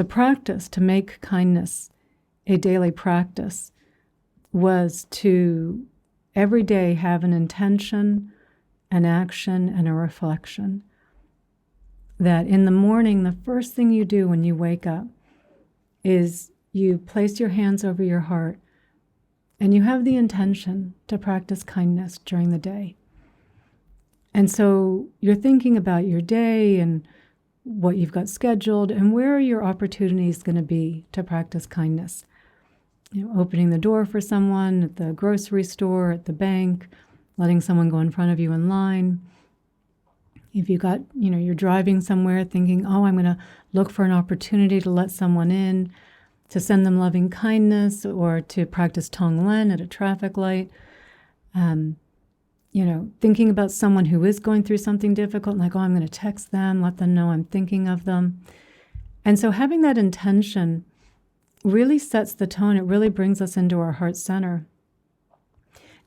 the practice to make kindness a daily practice was to every day have an intention, an action, and a reflection. That in the morning, the first thing you do when you wake up is you place your hands over your heart and you have the intention to practice kindness during the day. And so you're thinking about your day and what you've got scheduled and where are your opportunities going to be to practice kindness. Opening the door for someone at the grocery store, at the bank, letting someone go in front of you in line. If you got, you're driving somewhere thinking, oh, I'm going to look for an opportunity to let someone in, to send them loving kindness, or to practice Tonglen at a traffic light. Thinking about someone who is going through something difficult, like, oh, I'm going to text them, let them know I'm thinking of them. And so having that intention really sets the tone. It really brings us into our heart center.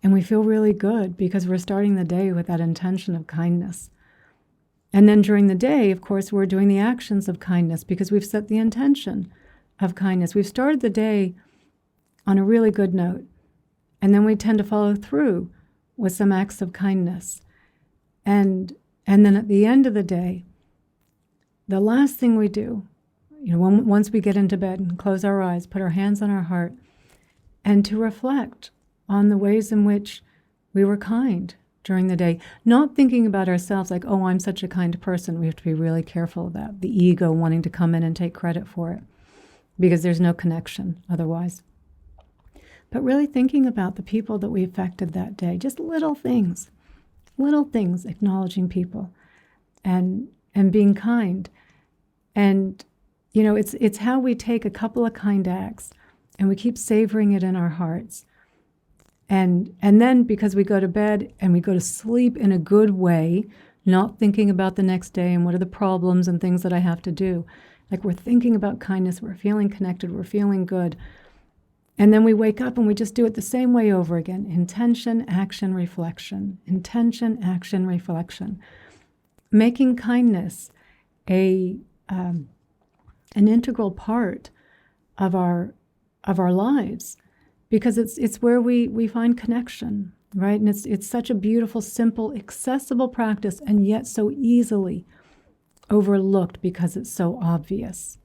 And we feel really good because we're starting the day with that intention of kindness. And then during the day, of course, we're doing the actions of kindness because we've set the intention of kindness. We've started the day on a really good note. And then we tend to follow through with some acts of kindness. And then at the end of the day, the last thing we do, once we get into bed and close our eyes, put our hands on our heart, and to reflect on the ways in which we were kind during the day, not thinking about ourselves like, oh, I'm such a kind person. We have to be really careful of that, the ego wanting to come in and take credit for it, because there's no connection otherwise. But really thinking about the people that we affected that day, just little things, acknowledging people and being kind. And it's how we take a couple of kind acts and we keep savoring it in our hearts. And then because we go to bed and we go to sleep in a good way, not thinking about the next day and what are the problems and things that I have to do. Like we're thinking about kindness, we're feeling connected, we're feeling good. And then we wake up and we just do it the same way over again. Intention, action, reflection. Intention, action, reflection. Making kindness an integral part of our lives, because it's where we find connection, right? And it's such a beautiful, simple, accessible practice, and yet so easily overlooked because it's so obvious.